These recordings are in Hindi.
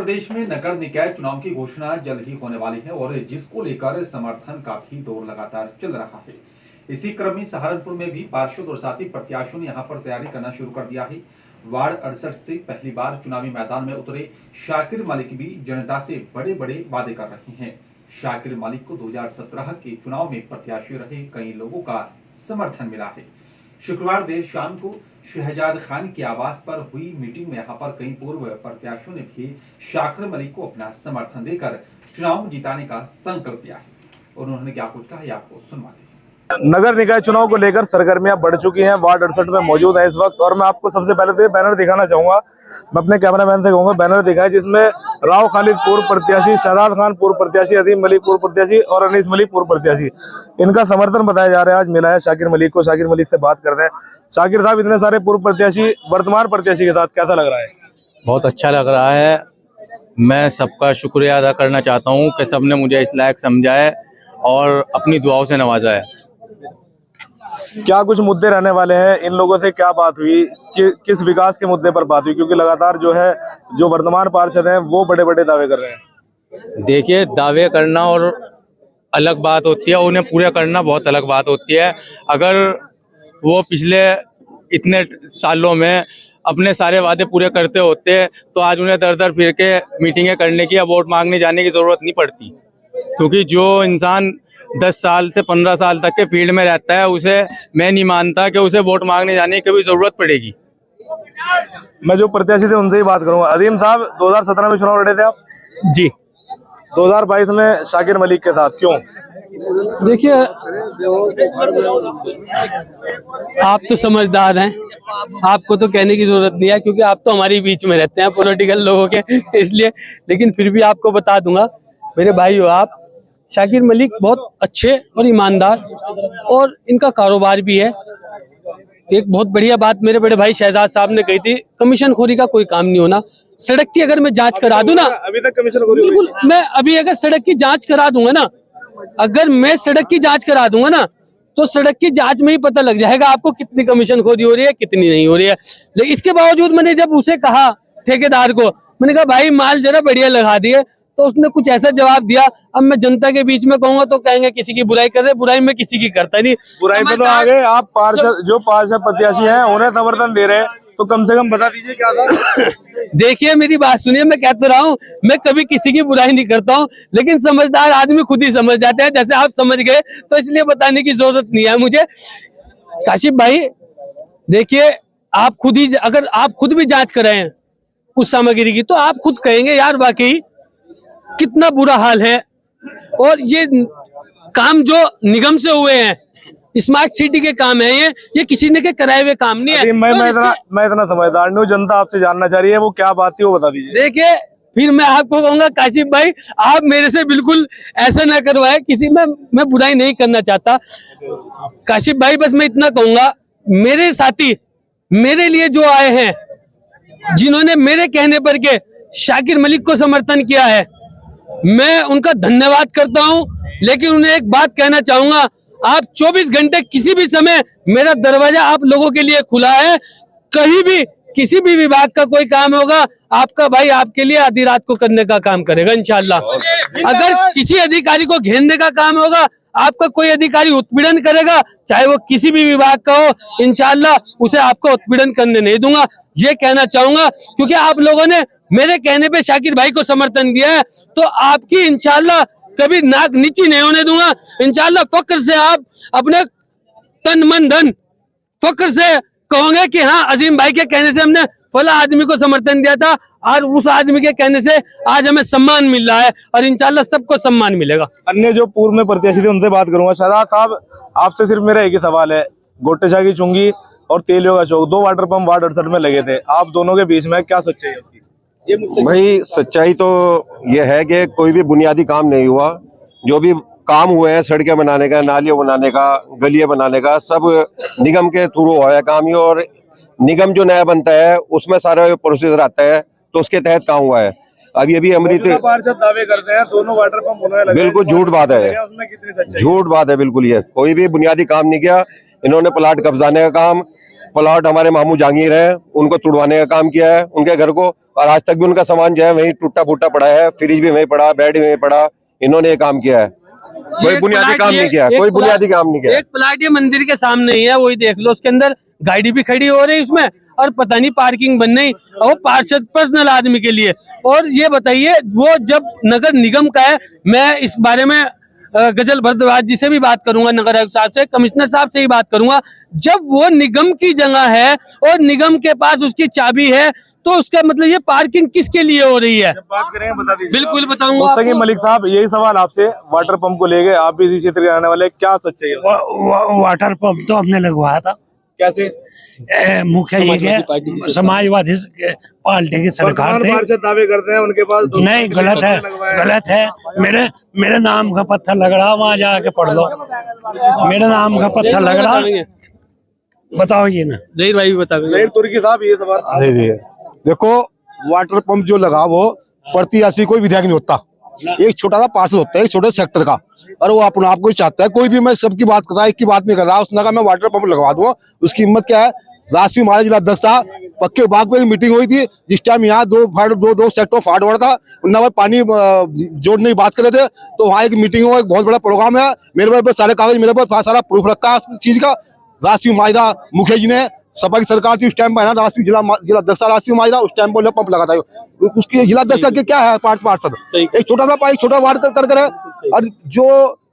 प्रदेश में नगर निकाय चुनाव की घोषणा जल्द ही होने वाली है और जिसको लेकर समर्थन का भी दौर लगातार चल रहा है। इसी क्रम में सहारनपुर में भी पार्षद और साथी प्रत्याशियों ने यहां पर तैयारी करना शुरू कर दिया है। वार्ड 68 से पहली बार चुनावी मैदान में उतरे शाकिर मलिक भी जनता से बड़े बड़े वादे कर रहे हैं। शाकिर मलिक को 2017 के चुनाव में प्रत्याशी रहे कई लोगों का समर्थन मिला है। शुक्रवार देर शाम को शहजाद खान के आवास पर हुई मीटिंग में यहां पर कई पूर्व प्रत्याशियों ने भी शाकिर मलिक को अपना समर्थन देकर चुनाव जिताने का संकल्प लिया है। उन्होंने क्या कुछ कहा है आपको सुनवाते हैं। नगर निकाय चुनाव को लेकर सरगर्मियां बढ़ चुकी हैं। वार्ड 68 में मौजूद है इस वक्त और मैं आपको सबसे पहले तो बैनर दिखाना चाहूंगा। मैं अपने कैमरामैन से कहूंगा बैनर दिखाए, जिसमें राव खालिद पूर्व प्रत्याशी, शहजाद खान पूर्व प्रत्याशी, अजीम मलिक पूर्व प्रत्याशी और अनीस मलिक पूर्व प्रत्याशी, इनका समर्थन बताया जा रहा है। आज मिला है शाकिर मलिक को। शाकिर मलिक से बात करते हैं। शाकिर साहब, इतने सारे पूर्व प्रत्याशी वर्तमान प्रत्याशी के साथ कैसा लग रहा है? बहुत अच्छा लग रहा है। मैं सबका शुक्रिया अदा करना चाहता हूं कि सबने मुझे इस लायक समझा है और अपनी दुआओं से नवाजा है। क्या कुछ मुद्दे रहने वाले हैं? इन लोगों से क्या बात हुई कि किस विकास के मुद्दे पर बात हुई? क्योंकि लगातार जो वर्तमान पार्षद हैं वो बड़े बड़े दावे कर रहे हैं। देखिए, दावे करना और अलग बात होती है, उन्हें पूरा करना बहुत अलग बात होती है। अगर वो पिछले इतने सालों में अपने सारे वादे पूरे करते होते तो आज उन्हें दर दर फिर के मीटिंगें करने की या वोट मांगने जाने की जरूरत नहीं पड़ती। क्योंकि जो इंसान 10 साल से 15 साल तक के फील्ड में रहता है, उसे मैं नहीं मानता कि उसे वोट मांगने जाने की कभी जरूरत पड़ेगी। मैं जो प्रत्याशी थे उनसे ही बात करूंगा। अजीम साहब, 2017 में चुनाव लड़े थे आप? जी। 2022 में शाकिर मलिक के साथ क्यों? देखिए, आप तो समझदार हैं, आपको तो कहने की जरूरत नहीं है क्योंकि आप तो हमारे बीच में रहते हैं पॉलिटिकल लोगों के, इसलिए। लेकिन फिर भी आपको बता दूंगा, मेरे भाई हो आप। शाकिर मलिक बहुत अच्छे और ईमानदार और इनका कारोबार भी है। एक बहुत बढ़िया बात मेरे बड़े भाई शहजाद साहब ने कही थी, कमीशन खोरी का कोई काम नहीं होना। सड़क की अगर मैं जांच करा दूं ना, अभी तक कमीशन खोरी बिल्कुल, मैं अभी अगर सड़क की जांच करा दूंगा ना, अगर मैं सड़क की जांच करा दूंगा ना, तो सड़क की जांच में ही पता लग जाएगा आपको कितनी कमीशन खोरी हो रही है, कितनी नहीं हो रही है। लेकिन इसके बावजूद मैंने जब उसे कहा, ठेकेदार को, मैंने कहा भाई माल जरा बढ़िया लगा दिए, तो उसने कुछ ऐसा जवाब दिया। अब मैं जनता के बीच में कहूंगा तो कहेंगे किसी की बुराई कर रहे, बुराई में किसी की करता नहीं। बुराई पे तो आगे आप पार्षद प्रत्याशी हैं, उन्हें समर्थन दे रहे हैं, तो कम से कम बता दीजिए क्या था। देखिए, मेरी बात सुनिए, मैं कह तो रहा हूँ, मैं कभी किसी की बुराई नहीं करता हूँ, लेकिन समझदार आदमी खुद ही समझ जाते हैं। जैसे आप समझ गए, तो इसलिए बताने की जरूरत नहीं है मुझे। काशिफ भाई, देखिए, आप खुद ही, अगर आप खुद भी जांच कराएं उस सामग्री की, तो आप खुद कहेंगे यार वाकई कितना बुरा हाल है। और ये काम जो निगम से हुए हैं, स्मार्ट सिटी के काम है, ये किसी ने के कराए हुए काम नहीं है। मैं इतना समझदार नहीं हूँ, जनता आपसे जानना चाह रही है, वो क्या बात थी वो बता दीजिए। देखिए, फिर मैं आपको कहूंगा काशिफ भाई, आप मेरे से बिल्कुल ऐसा ना करवाए, किसी में मैं बुराई नहीं करना चाहता। काशिफ भाई, बस मैं इतना कहूंगा, मेरे साथी मेरे लिए जो आए हैं, जिन्होंने मेरे कहने पर के शाकिर मलिक को समर्थन किया है, मैं उनका धन्यवाद करता हूं। लेकिन उन्हें एक बात कहना चाहूंगा, आप 24 घंटे किसी भी समय मेरा दरवाजा आप लोगों के लिए खुला है। कहीं भी किसी भी विभाग का कोई काम होगा, आपका भाई आपके लिए आधी रात को करने का काम करेगा इंशाल्लाह। अगर किसी अधिकारी को घेरने का काम होगा, आपका कोई अधिकारी उत्पीड़न करेगा, चाहे वो किसी भी विभाग का हो, इंशाल्लाह उसे आपको उत्पीड़न करने नहीं दूंगा। ये कहना चाहूंगा, क्योंकि आप लोगों ने मेरे कहने पे शाकिर भाई को समर्थन दिया है, तो आपकी इंशाल्लाह कभी नाक नीची नहीं होने दूंगा। इंशाल्लाह फक्र से आप अपने तन मन धन फक्र से कहोगे कि हाँ, अजीम भाई के कहने से हमने फला आदमी को समर्थन दिया था, और उस आदमी के कहने से आज हमें सम्मान मिल रहा है, और इंशाल्लाह सबको सम्मान मिलेगा। अन्य जो पूर्व में प्रत्याशी थे उनसे बात करूंगा। शहजाद साहब, आपसे सिर्फ मेरा एक ही सवाल है। गोटेशाह की चुंगी और तेलियों का चौक, 2 वाटर पंप वार्ड 68 में लगे थे, आप दोनों के बीच में क्या सच्चाई है उसकी? भाई, सच्चाई तो ये है कि कोई भी बुनियादी काम नहीं हुआ। जो भी काम हुए हैं, सड़कें बनाने का, नालियां बनाने का, गलियां बनाने का, सब निगम के थ्रू हुआ है काम। और निगम जो नया बनता है उसमें सारा प्रोसीजर आता है, तो उसके तहत काम हुआ है। अभी अमृत पार्षद दावे करते हैं 2 वाटर पंप उन्होंने लगाए, बिल्कुल झूठ बात है, उसमें कितनी सच्चाई? झूठ बात है बिल्कुल। ये कोई भी बुनियादी काम नहीं किया इन्होंने। प्लाट कब्जाने का काम, प्लॉट हमारे मामू जहांगीर है, उनको तुड़वाने का काम किया है उनके घर को, और आज तक भी उनका सामान जो है वहीं टूटा फूटा पड़ा है, फ्रिज भी वहीं पड़ा, बेड भी वहीं पड़ा। इन्होंने ये काम किया है, कोई बुनियादी काम नहीं किया, कोई बुनियादी काम नहीं किया। एक प्लाट ये मंदिर के सामने ही है, वही देख लो, उसके अंदर गाड़ी भी खड़ी हो रही उसमें, और पता नहीं पार्किंग बन नहीं, और वो पार्षद पर्सनल आदमी के लिए। और ये बताइए, वो जब नगर निगम का है, मैं इस बारे में गजल भरद्वाज जी से भी बात करूंगा, नगर आयुक्त साहब से, कमिश्नर साहब से ही बात करूंगा। जब वो निगम की जगह है और निगम के पास उसकी चाबी है, तो उसका मतलब ये पार्किंग किसके लिए हो रही है? बात करें बता दीजिए। बिल्कुल बताऊंगा मुस्तकीम आपको। मलिक साहब, यही सवाल आपसे, वाटर पंप को लेके आप भी इसी क्षेत्र के रहने वाले, क्या सच्चाई है? वाटर पंप तो हमने लगवाया था। कैसे? मुखिया जी के समाजवादी पार्टी की सरकार थे। पार्षद दावे करते हैं उनके पास नहीं, गलत है, गलत है। मेरे नाम का पत्थर लग रहा, वहाँ जाके पढ़ लो। मेरे नाम का पत्थर लग रहा, बताओ ये ना। जहीर भाई भी बता। तुर्की साहब, ये सवाल। जी जी, देखो वाटर पंप जो लगा वो प्रत्याशी कोई विधायक नहीं होता, एक छोटा सा पार्षद होता है, एक छोटे सेक्टर का, और वो अपने आप को ही चाहता है। कोई भी, मैं सबकी बात कर रहा, एक की बात नहीं कर रहा। उसने कहा मैं वाटर पंप लगवा दूंगा, उसकी हिम्मत क्या है? राष्ट्रीय महाराज जिला अध्यक्ष था, पक्के बाग पे मीटिंग हुई थी, जिस टाइम यहाँ दो सेक्टर फाट हुआ था, उन्होंने भाई पानी जोड़ने की बात कर रहे थे, तो वहाँ एक मीटिंग हुआ, एक बहुत बड़ा प्रोग्राम है, मेरे पास सारे कागज, मेरे पास सारा प्रूफ रखा है उस चीज का। राष्ट्रीय माजरा मुखिया जी ने, सपा की सरकार थी उस टाइम पर, राष्ट्रीय जिला अध्यक्ष राष्ट्रीय माजरा, उस टाइम पर पंप लगा था। उसकी जिला अध्यक्ष के क्या है? पार्षद, एक छोटा सा पाइप, छोटा वार्ड कर है। और जो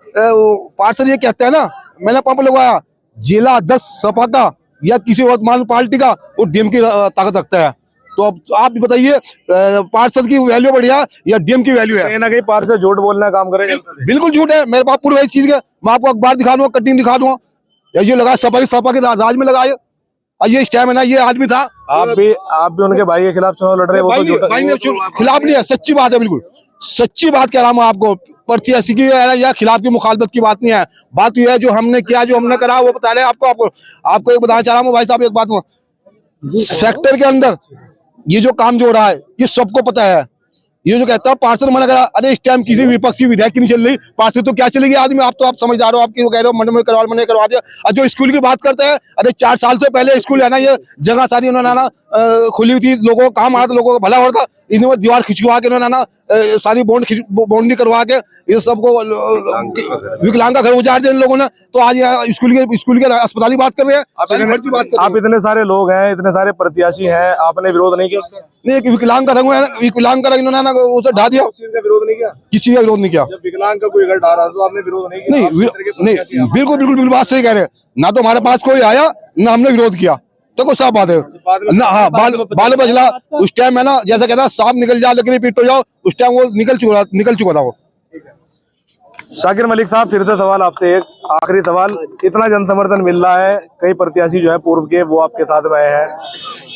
पार्षद ये कहते हैं ना मैंने पंप लगवाया, जिला अध्यक्ष सपा का या किसी वर्तमान पार्टी का, वो डीएम की ताकत रखता है। तो अब आप भी बताइए, पार्षद की वैल्यू बढ़िया या डीएम की वैल्यू है? कहीं ना कहीं पार्षद झूठ बोलने का काम करेगा। बिल्कुल झूठ है, मेरे पास पूरी चीज है, मैं आपको अखबार दिखा दूंगा, कटिंग दिखा दूंगा। ये लगा सपा के राज में लगाए, और ये इस टाइम है ना, ये आदमी था। आप भी उनके भाई के खिलाफ चुनाव लड़ रहे हैं, वो तो खिलाफ नहीं है, सच्ची बात है, बिल्कुल सच्ची बात कह रहा हूँ आपको। प्रत्याशी की या खिलाफ की मुखालफत की बात नहीं है, बात यह है जो हमने किया, जो हमने करा, वो बता रहे आपको एक बताना चाह रहा हूँ भाई साहब, एक बात सेक्टर के अंदर ये जो काम जो हो रहा है, ये सबको पता है। ये जो कहता है पार्षद मना करा, अरे इस टाइम किसी विपक्षी विधायक की नहीं चल रही, पार्षद तो क्या चलेगी आदमी? आप तो आप समझदार हो, आपकी वो कह रहे हो मन में करवा दिया। और जो स्कूल की बात करते हैं, अरे 4 साल से पहले स्कूल है ना, ये जगह सारी उन्होंने ना खुली हुई थी, लोगों को काम आ रहा था, लोगों को भला हो रहा था, इन्होंने दीवार खिंचवा के उन्होंने ना सारी बाउंड्री करवा के ये सबको विकलांग का घर उजाड़ दिया इन लोगों ने। तो आज स्कूल के अस्पताल की बात कर रहे हैं। आप इतने सारे लोग हैं, इतने सारे प्रत्याशी हैं, आपने विरोध नहीं किया उसका? नहीं, एक विकलांग का रंग है, विकलांग का रंग इन्होंने ना उसे ढा दिया। का विरोध नहीं किया? किसी का विरोध नहीं किया। जब विकलांग का कोई घर ढा रहा था तो आपने विरोध नहीं किया? नहीं, बिल्कुल बात सही कह रहे हैं। ना तो हमारे पास कोई आया, ना हमने विरोध किया, तो कोई साफ बात है ना। हाँ, बाल बचला उस टाइम है ना, जैसा कहना सांप निकल जाए लेकिन पीट हो जाओ, उस टाइम वो निकल चुका था वो। शाकिर मलिक साहब, फिर से सवाल आपसे, एक आखिरी सवाल। इतना जनसमर्थन मिल रहा है, कई प्रत्याशी जो है पूर्व के वो आपके साथ में आए हैं,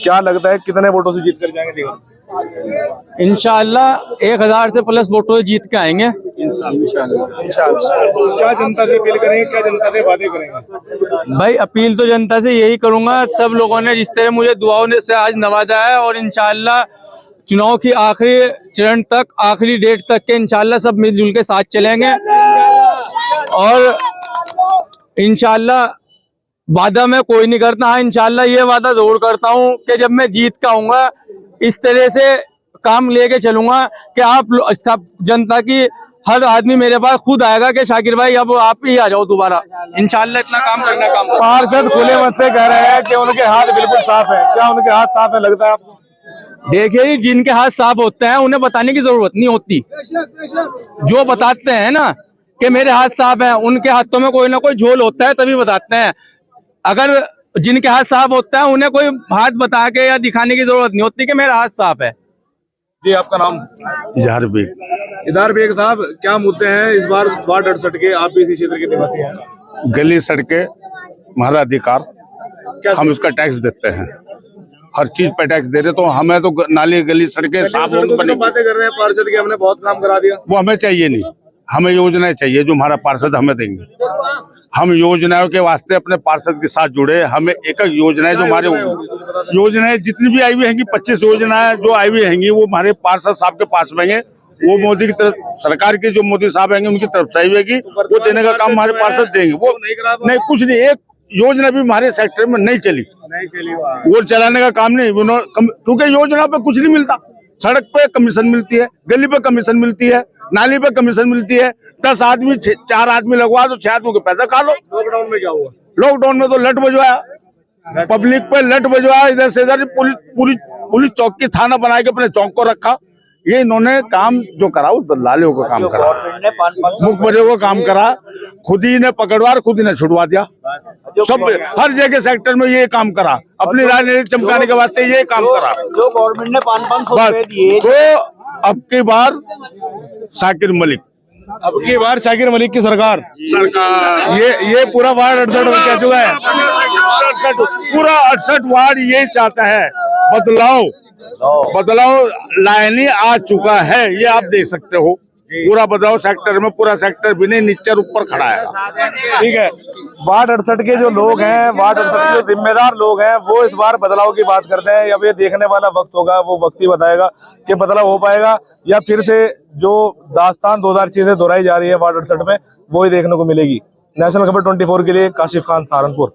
क्या लगता है कितने वोटों से जीत कर जाएंगे? इंशाअल्लाह 1000 से प्लस वोटों से जीत के आएंगे। इंशाअल्लाह। क्या जनता से अपील करेंगे, क्या जनता से वादे करेंगे? भाई अपील तो जनता से यही करूंगा, सब लोगों ने जिस तरह मुझे दुआओं से आज नवाजा है, और इंशाअल्लाह चुनाव की आखिरी चरण तक, आखिरी डेट तक के इंशाअल्लाह सब मिलजुल के साथ चलेंगे। और इंशाअल्लाह वादा मैं कोई नहीं करता, हाँ इंशाअल्लाह ये वादा जरूर करता हूँ कि जब मैं जीत का आऊंगा इस तरह से काम लेके चलूंगा कि आप जनता की हर आदमी मेरे पास खुद आएगा कि शाकिर भाई अब आप ही आ जाओ दोबारा। इंशाअल्लाह इतना काम करना काम। पार्षद खुले मन से कह रहे हैं कि उनके हाथ बिल्कुल साफ है, क्या उनके हाथ साफ है लगता है आपको? देखिए, जिनके हाथ साफ होते हैं उन्हें बताने की जरूरत नहीं होती। जो बताते हैं ना कि मेरे हाथ साफ है, उनके हाथों में कोई ना कोई झोल होता है, तभी बताते हैं। अगर जिनके हाथ साफ होता है उन्हें कोई हाथ बता के या दिखाने की जरूरत नहीं होती कि मेरा हाथ साफ है। जी, आपका नाम? इजहार बेग साहब, क्या मुद्दे हैं इस बार वार्ड 68 के? आप भी इसी क्षेत्र के निवासी हैं। गली सड़कें हमारा अधिकार, हम उसका टैक्स देते हैं, हर चीज पे टैक्स दे रहे, तो हमें तो नाली गली सड़कें साफ होंगी। बातें कर रहे हैं पार्षद की, हमने बहुत काम करा दिया। वो हमें चाहिए नहीं, हमें योजनाएं चाहिए जो हमारा पार्षद हमें देंगे। हम योजनाओं के वास्ते अपने पार्षद के साथ जुड़े, हमें एक योजनाएं जो हमारे योजनाएं जितनी भी आई हुई हैंगी, 25 योजनाएं जो आई हुई हैंगी वो हमारे पार्षद साहब के पास में है। वो मोदी की तरफ, सरकार के जो मोदी साहब हैंगे उनकी तरफ से आई हुई, वो देने का काम हमारे पार्षद देंगे। वो नहीं, कुछ नहीं, योजना भी हमारे सेक्टर में नहीं चली वो चलाने का काम नहीं क्योंकि योजना पे कुछ नहीं मिलता। सड़क पे कमीशन मिलती है, गली पे कमीशन मिलती है, नाली पे कमीशन मिलती है। 10 आदमी 4 आदमी लगवा तो 6 आदमी के पैसा खा लो। लॉकडाउन में क्या हुआ? लॉकडाउन में तो लट बजवाया, पब्लिक पे लट बजवाया, इधर से इधर पुलिस चौक की थाना बना के अपने चौक को रखा। ये इन्होंने काम जो करा वो दलालियों का काम करा, मुखबरियों का काम करा, खुद ही ने पकड़वा खुद ही ने छुड़वा दिया। सब हर जगह सेक्टर में ये काम करा, अपनी राजनीति चमकाने के वास्ते ये काम करा। जो गवर्नमेंट ने 500 रुपए दिए तो अब की बार शाकिर मलिक, अब की बार शाकिर मलिक की सरकार ये पूरा वार्ड 68 में कह चुका है। पूरा 68 वार्ड ये चाहता है बदलाव लाइनी आ चुका है। ये आप देख सकते हो पूरा बदलाव सेक्टर में, पूरा सेक्टर भी नहीं नीचे ऊपर खड़ा है। ठीक है, वार्ड 68 के जो लोग हैं, वार्ड 68 के जो जिम्मेदार लोग हैं, वो इस बार बदलाव की बात करते हैं। अब ये देखने वाला वक्त होगा, वो वक्त ही बताएगा कि बदलाव हो पाएगा या फिर से जो दास्तान 2006 से दोहराई जा रही है वार्ड 68 में, वो ही देखने को मिलेगी। नेशनल खबर 24 के लिए काशिफ खान, सहारनपुर।